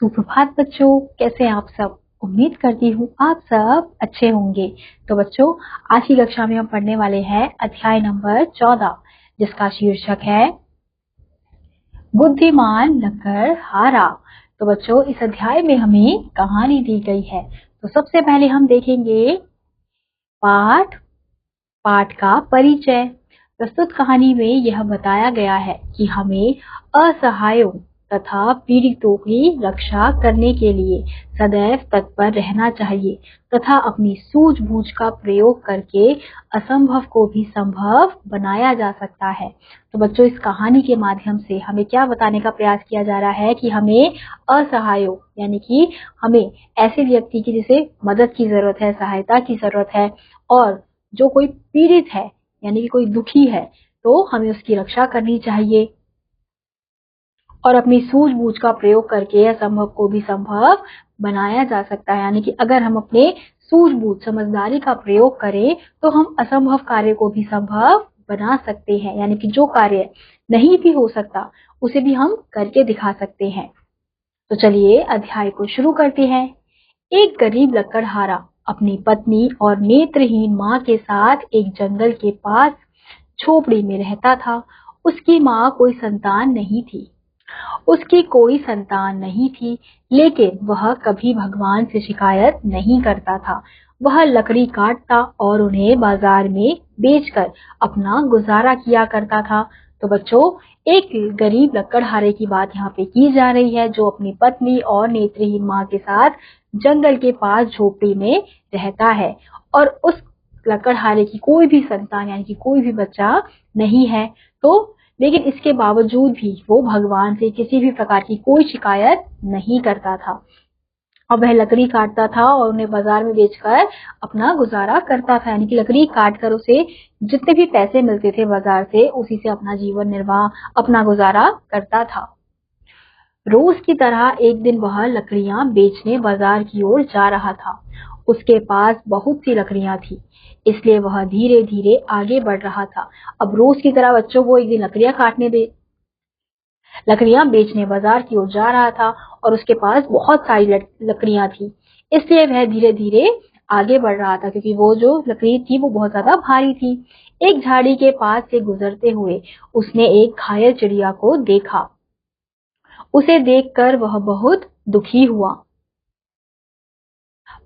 सुप्रभात बच्चों, कैसे हैं आप सब। उम्मीद करती हूँ आप सब अच्छे होंगे। तो बच्चों, आज की कक्षा में हम पढ़ने वाले हैं अध्याय नंबर 14, जिसका शीर्षक है बुद्धिमान लकड़हारा। तो बच्चों, इस अध्याय में हमें कहानी दी गई है। तो सबसे पहले हम देखेंगे पाठ का परिचय। प्रस्तुत कहानी में यह बताया गया है कि हमें असहायों तथा पीड़ितों की रक्षा करने के लिए सदैव तत्पर रहना चाहिए तथा अपनी सूझबूझ का प्रयोग करके असंभव को भी संभव बनाया जा सकता है। तो बच्चों, इस कहानी के माध्यम से हमें क्या बताने का प्रयास किया जा रहा है कि हमें असहायों यानी कि हमें ऐसे व्यक्ति की जिसे मदद की जरूरत है, सहायता की जरूरत है, और जो कोई पीड़ित है यानी कि कोई दुखी है, तो हमें उसकी रक्षा करनी चाहिए और अपनी सूझबूझ का प्रयोग करके असंभव को भी संभव बनाया जा सकता है। यानी कि अगर हम अपने सूझबूझ समझदारी का प्रयोग करें तो हम असंभव कार्य को भी संभव बना सकते हैं। यानी कि जो कार्य नहीं भी हो सकता उसे भी हम करके दिखा सकते हैं। तो चलिए अध्याय को शुरू करते हैं। एक गरीब लकड़हारा अपनी पत्नी और नेत्रहीन माँ के साथ एक जंगल के पास झोपड़ी में रहता था। उसकी माँ कोई संतान नहीं थी। लेकिन वह कभी भगवान से शिकायत नहीं करता था। वह लकड़ी काटता और उन्हें बाजार में बेचकर अपना गुजारा किया करता था। तो बच्चों, एक गरीब लकड़हारे की बात यहाँ पे की जा रही है, जो अपनी पत्नी और नेत्रहीन माँ के साथ जंगल के पास झोपड़ी में रहता है और उस लकड़हारे की कोई भी संतान यानी कि कोई भी बच्चा नहीं है। तो लेकिन इसके बावजूद भी वो भगवान से किसी भी प्रकार की कोई शिकायत नहीं करता था और वह लकड़ी काटता था और उन्हें बाजार में बेचकर अपना गुजारा करता था। यानी कि लकड़ी काटकर उसे जितने भी पैसे मिलते थे बाजार से, उसी से अपना जीवन निर्वाह, अपना गुजारा करता था। रोज की तरह एक दिन वह लकड़ियां बेचने बाजार की ओर जा रहा था। उसके पास बहुत सी लकड़ियां थी, इसलिए वह धीरे धीरे आगे बढ़ रहा था। अब रोज की तरह बच्चों, वो एक दिन लकड़ियां बेचने बाजार की ओर जा रहा था और उसके पास बहुत सारी लकड़ियां थी, इसलिए वह धीरे धीरे आगे बढ़ रहा था, क्योंकि वो जो लकड़ी थी वो बहुत ज्यादा भारी थी। एक झाड़ी के पास से गुजरते हुए उसने एक घायल चिड़िया को देखा। उसे देखकर वह बहुत दुखी हुआ।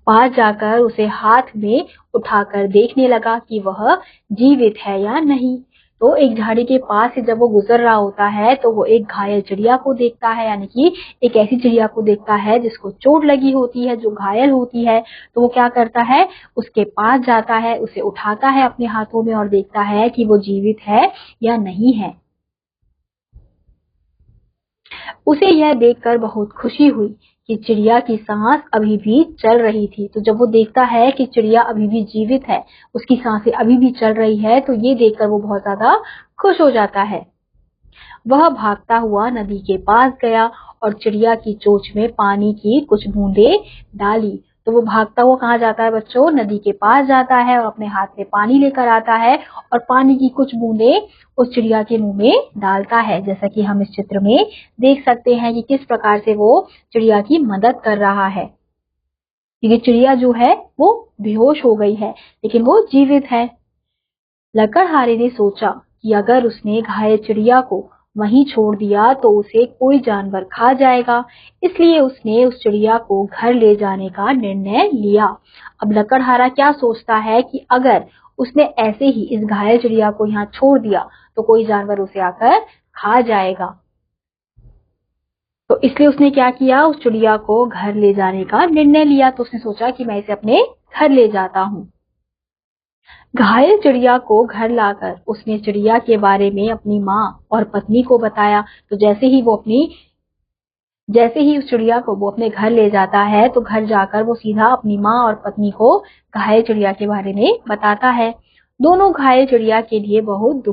पास जाकर उसे हाथ में उठाकर देखने लगा कि वह जीवित है या नहीं। तो एक झाड़ी के पास से जब वो गुजर रहा होता है तो वो एक घायल चिड़िया को देखता है, यानी कि एक ऐसी चिड़िया को देखता है जिसको चोट लगी होती है, जो घायल होती है। तो वो क्या करता है, उसके पास जाता है, उसे उठाता है अपने हाथों में और देखता है कि वो जीवित है या नहीं है। उसे यह देखकर बहुत खुशी हुई कि चिड़िया की सांस अभी भी चल रही थी। तो जब वो देखता है कि चिड़िया अभी भी जीवित है, उसकी सांसें अभी भी चल रही है, तो ये देखकर वो बहुत ज्यादा खुश हो जाता है। वह भागता हुआ नदी के पास गया और चिड़िया की चोंच में पानी की कुछ बूंदें डाली। तो वो भागता हुआ कहाँ जाता है बच्चों, नदी के पास जाता है और अपने हाथ में पानी लेकर आता है और पानी की कुछ बूंदें उस चिड़िया के मुंह में डालता है। जैसा कि हम इस चित्र में देख सकते हैं कि किस प्रकार से वो चिड़िया की मदद कर रहा है, क्योंकि चिड़िया जो है वो बेहोश हो गई है लेकिन वो जीवित है। लकड़हारे ने सोचा कि अगर उसने घायल चिड़िया को वहीं छोड़ दिया तो उसे कोई जानवर खा जाएगा, इसलिए उसने उस चिड़िया को घर ले जाने का निर्णय लिया। अब लकड़हारा क्या सोचता है कि अगर उसने ऐसे ही इस घायल चिड़िया को यहाँ छोड़ दिया तो कोई जानवर उसे आकर खा जाएगा। तो इसलिए उसने क्या किया, उस चिड़िया को घर ले जाने का निर्णय लिया। तो उसने सोचा कि मैं इसे अपने घर ले जाता हूँ। घायल चिड़िया को घर लाकर उसने चिड़िया के बारे में अपनी माँ और पत्नी को बताया। तो जैसे ही उस चिड़िया को वो अपने घर ले जाता है तो घर जाकर वो सीधा अपनी माँ और पत्नी को घायल चिड़िया के बारे में बताता है। दोनों घायल चिड़िया के लिए बहुत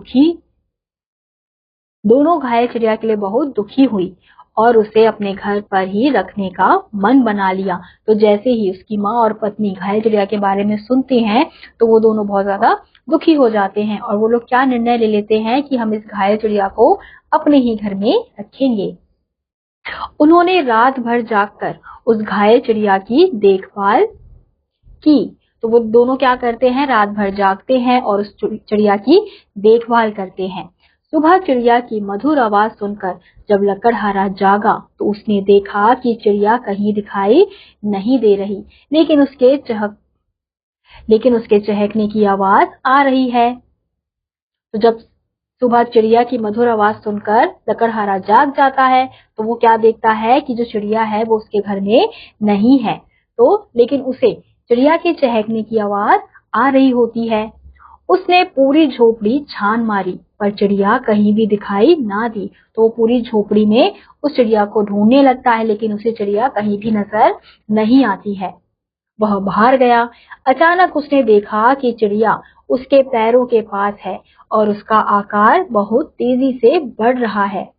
दुखी हुई और उसे अपने घर पर ही रखने का मन बना लिया। तो जैसे ही उसकी माँ और पत्नी घायल चिड़िया के बारे में सुनते हैं तो वो दोनों बहुत ज्यादा दुखी हो जाते हैं और वो लोग क्या निर्णय ले लेते हैं कि हम इस घायल चिड़िया को अपने ही घर में रखेंगे। उन्होंने रात भर जागकर उस घायल चिड़िया की देखभाल की। तो वो दोनों क्या करते हैं, रात भर जागते हैं और उस चिड़िया की देखभाल करते हैं। सुबह चिड़िया की मधुर आवाज सुनकर जब लकड़हारा जागा तो उसने देखा कि चिड़िया कहीं दिखाई नहीं दे रही, लेकिन उसके चहकने की आवाज आ रही है। तो जब सुबह चिड़िया की मधुर आवाज सुनकर लकड़हारा जाग जाता है तो वो क्या देखता है कि जो चिड़िया है वो उसके घर में नहीं है, तो लेकिन उसे चिड़िया के चहकने की आवाज आ रही होती है। उसने पूरी झोपड़ी छान मारी पर चिड़िया कहीं भी दिखाई ना दी। तो वो पूरी झोपड़ी में उस चिड़िया को ढूंढने लगता है, लेकिन उसे चिड़िया कहीं भी नजर नहीं आती है। वह बाहर गया। अचानक उसने देखा कि चिड़िया उसके पैरों के पास है और उसका आकार बहुत तेजी से बढ़ रहा है।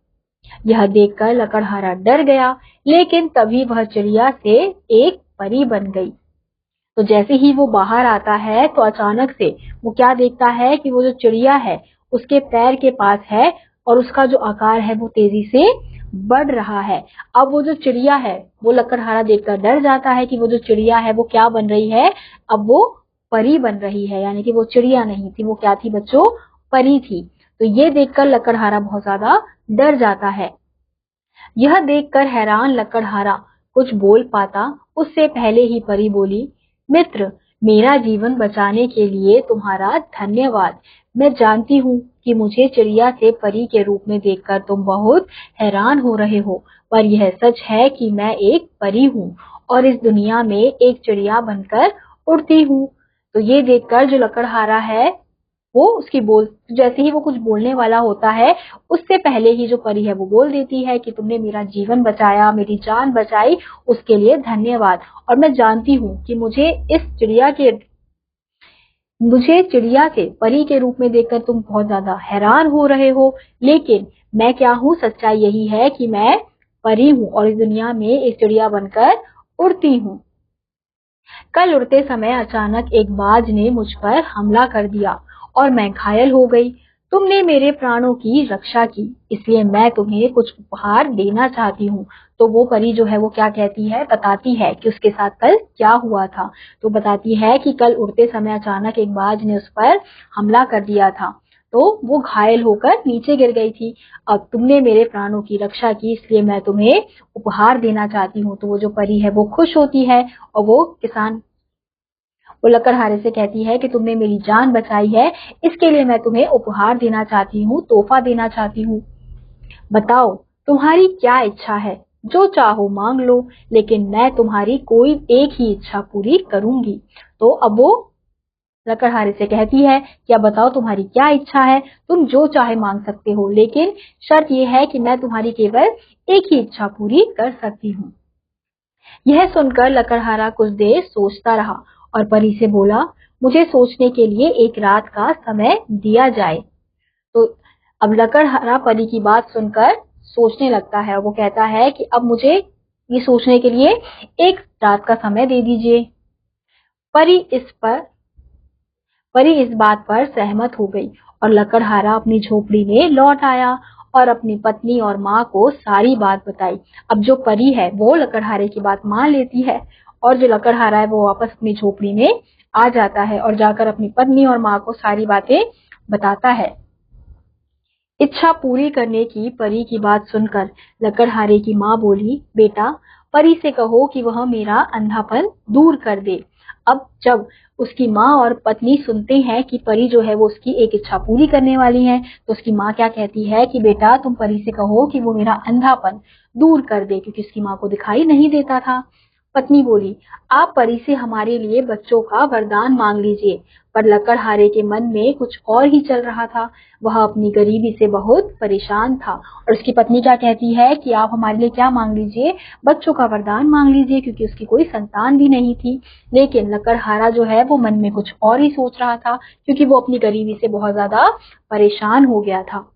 यह देखकर लकड़हारा डर गया, लेकिन तभी वह चिड़िया से एक परी बन गई। तो जैसे ही वो बाहर आता है तो अचानक से वो क्या देखता है कि वो जो चिड़िया है उसके पैर के पास है और उसका जो आकार है वो तेजी से बढ़ रहा है। अब वो जो चिड़िया है वो लकड़हारा देखकर डर जाता है कि वो जो चिड़िया है वो क्या बन रही है, अब वो परी बन रही है, यानी कि वो चिड़िया नहीं थी, वो क्या थी बच्चों, परी थी। तो ये देखकर लकड़हारा बहुत ज्यादा डर जाता है। यह देखकर हैरान लकड़हारा कुछ बोल पाता उससे पहले ही परी बोली, मित्र, मेरा जीवन बचाने के लिए तुम्हारा धन्यवाद। मैं जानती हूँ कि मुझे चिड़िया से परी के रूप में देखकर तुम बहुत हैरान हो रहे हो, पर यह सच है कि मैं एक परी हूँ और इस दुनिया में एक चिड़िया बनकर उड़ती हूँ। तो ये देखकर जो लकड़हारा है वो जैसे ही वो कुछ बोलने वाला होता है उससे पहले ही जो परी है वो बोल देती है कि तुमने मेरा जीवन बचाया, मेरी जान बचाई, उसके लिए धन्यवाद। और मैं जानती हूँ कि मुझे चिड़िया से परी के रूप में देखकर तुम बहुत ज्यादा हैरान हो रहे हो, लेकिन मैं क्या हूँ, सच्चाई यही है कि मैं परी हूँ और इस दुनिया में एक चिड़िया बनकर उड़ती हूँ। कल उड़ते समय अचानक एक बाज ने मुझ पर हमला कर दिया और मैं घायल हो गई। तुमने मेरे प्राणों की रक्षा की, इसलिए मैं तुम्हें कुछ उपहार देना चाहती हूँ। तो वो परी जो है वो क्या कहती है, बताती है कि उसके साथ कल क्या हुआ था। तो बताती है कि कल उड़ते समय अचानक एक बाज ने उस पर हमला कर दिया था, तो वो घायल होकर नीचे गिर गई थी। अब तुमने मेरे प्राणों की रक्षा की, इसलिए मैं तुम्हें उपहार देना चाहती हूँ। तो वो जो परी है वो खुश होती है और वो लकड़हारे से कहती है कि तुमने मेरी जान बचाई है, इसके लिए मैं तुम्हें उपहार देना चाहती हूँ, तोहफा देना चाहती हूँ। बताओ तुम्हारी क्या इच्छा है, जो चाहो मांग लो, लेकिन मैं तुम्हारी कोई एक ही इच्छा पूरी करूंगी। तो अब वो लकड़हारे से कहती है कि अब बताओ तुम्हारी क्या इच्छा है, तुम जो चाहे मांग सकते हो, लेकिन शर्त यह है कि मैं तुम्हारी केवल एक ही इच्छा पूरी कर सकती हूँ। यह सुनकर लकड़हारा कुछ देर सोचता रहा और परी से बोला, मुझे सोचने के लिए एक रात का समय दिया जाए। तो अब लकड़हारा परी की बात सुनकर सोचने लगता है और वो कहता है कि अब मुझे ये सोचने के लिए एक रात का समय दे दीजिए। परी इस पर परी इस बात पर सहमत हो गई और लकड़हारा अपनी झोपड़ी में लौट आया और अपनी पत्नी और माँ को सारी बात बताई। अब जो परी है वो लकड़हारे की बात मान लेती है और जो लकड़हारा है वो वापस अपनी झोपड़ी में आ जाता है और जाकर अपनी पत्नी और माँ को सारी बातें बताता है। इच्छा पूरी करने की परी की बात सुनकर लकड़हारे की माँ बोली, बेटा, परी से कहो कि वह मेरा अंधापन दूर कर दे। अब जब उसकी माँ और पत्नी सुनते हैं कि परी जो है वो उसकी एक इच्छा पूरी करने वाली है, तो उसकी माँ क्या कहती है कि बेटा, तुम परी से कहो कि वो मेरा अंधापन दूर कर दे, क्योंकि उसकी माँ को दिखाई नहीं देता था। पत्नी बोली, आप परी से हमारे लिए बच्चों का वरदान मांग लीजिए। पर लकड़हारे के मन में कुछ और ही चल रहा था। वह अपनी गरीबी से बहुत परेशान था और उसकी पत्नी क्या कहती है कि आप हमारे लिए क्या मांग लीजिए, बच्चों का वरदान मांग लीजिए, क्योंकि उसकी कोई संतान भी नहीं थी। लेकिन लकड़हारा जो है वो मन में कुछ और ही सोच रहा था, क्योंकि वो अपनी गरीबी से बहुत ज्यादा परेशान हो गया था।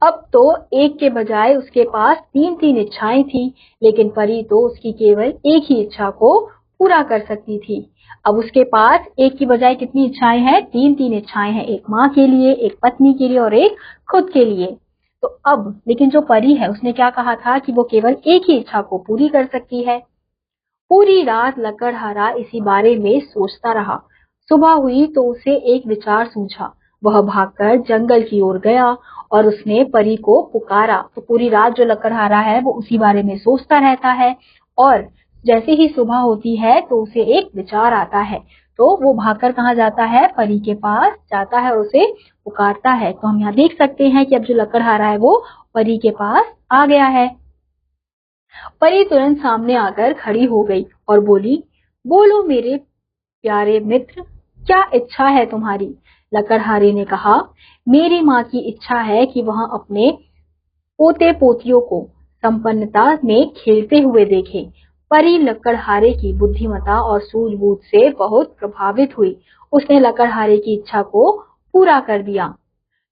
अब तो एक के बजाय उसके पास 3-3 इच्छाएं थी, लेकिन परी तो उसकी केवल एक ही इच्छा को पूरा कर सकती थी। अब उसके पास एक की बजाय कितनी इच्छाएं हैं, 3-3 इच्छाएं हैं, एक माँ के लिए, एक पत्नी के लिए और एक खुद के लिए। तो अब लेकिन जो परी है उसने क्या कहा था कि वो केवल एक ही इच्छा को पूरी कर सकती है। पूरी रात लकड़हारा इसी बारे में सोचता रहा। सुबह हुई तो उसे एक विचार सूझा। वह भागकर जंगल की ओर गया और उसने परी को पुकारा। तो पूरी रात जो लकड़हारा है वो उसी बारे में सोचता रहता है और जैसे ही सुबह होती है तो उसे एक विचार आता है। तो वो भागकर कहाँ जाता है, परी के पास जाता है और उसे पुकारता है। तो हम यहाँ देख सकते हैं कि अब जो लकड़हारा है वो परी के पास आ गया है। परी तुरंत सामने आकर खड़ी हो गई और बोली, बोलो मेरे प्यारे मित्र, क्या इच्छा है तुम्हारी? लकड़हारे ने कहा, मेरी माँ की इच्छा है कि वह अपने पोते पोतियों को संपन्नता में खेलते हुए देखे। परी लकड़हारे की बुद्धिमता और सूझबूझ से बहुत प्रभावित हुई। उसने लकड़हारे की इच्छा को पूरा कर दिया।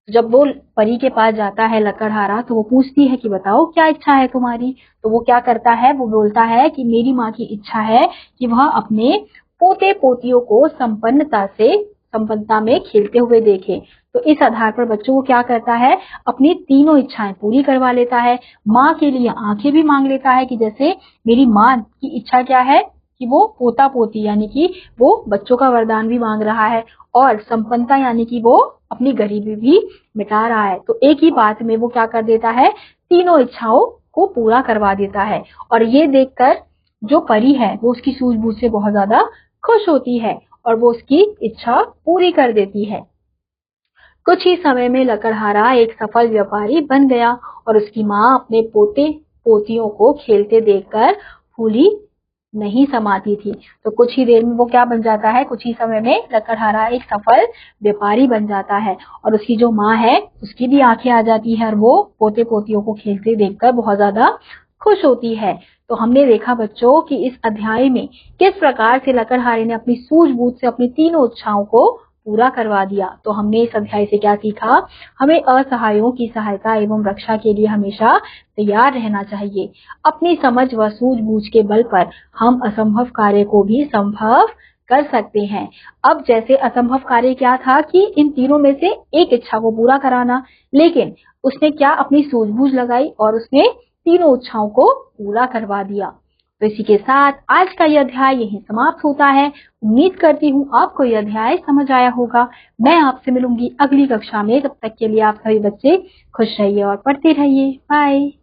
जब वो परी के पास जाता है लकड़हारा तो वो पूछती है कि बताओ क्या इच्छा है तुम्हारी। तो वो क्या करता है, वो बोलता है कि मेरी माँ की इच्छा है कि वह अपने पोते पोतियों को संपन्नता में खेलते हुए देखे। तो इस आधार पर बच्चों को क्या करता है, अपनी तीनों इच्छाएं पूरी करवा लेता है। माँ के लिए आंखें भी मांग लेता है कि जैसे मेरी माँ की इच्छा क्या है कि वो पोता पोती यानी कि वो बच्चों का वरदान भी मांग रहा है और संपन्नता यानी कि वो अपनी गरीबी भी मिटा रहा है। तो एक ही बात में वो क्या कर देता है, तीनों इच्छाओं को पूरा करवा देता है। और ये देखकर जो परी है वो उसकी सूझबूझ से बहुत ज्यादा खुश होती है और वो उसकी इच्छा पूरी कर देती है। कुछ ही समय में लकड़हारा एक सफल व्यापारी बन गया और उसकी माँ अपने पोते पोतियों को खेलते देखकर फूली नहीं समाती थी। तो कुछ ही देर में वो क्या बन जाता है, कुछ ही समय में लकड़हारा एक सफल व्यापारी बन जाता है और उसकी जो माँ है उसकी भी आंखें आ जाती है और वो पोते पोतियों को खेलते देखकर बहुत ज्यादा खुश होती है। तो हमने देखा बच्चों कि इस अध्याय में किस प्रकार से लकड़हारे ने अपनी सूझबूझ से अपनी तीनों इच्छाओं को पूरा करवा दिया। तो हमने इस अध्याय से क्या सीखा, हमें असहायों की सहायता एवं रक्षा के लिए हमेशा तैयार रहना चाहिए। अपनी समझ व सूझबूझ के बल पर हम असंभव कार्य को भी संभव कर सकते हैं। अब जैसे असंभव कार्य क्या था कि इन तीनों में से एक इच्छा को पूरा कराना, लेकिन उसने क्या अपनी सूझबूझ लगाई और उसने तीनों इच्छाओं को पूरा करवा दिया। तो इसी के साथ आज का यह अध्याय यहीं समाप्त होता है। उम्मीद करती हूँ आपको यह अध्याय समझ आया होगा। मैं आपसे मिलूंगी अगली कक्षा में। तब तक के लिए आप सभी बच्चे खुश रहिए और पढ़ते रहिए। बाय।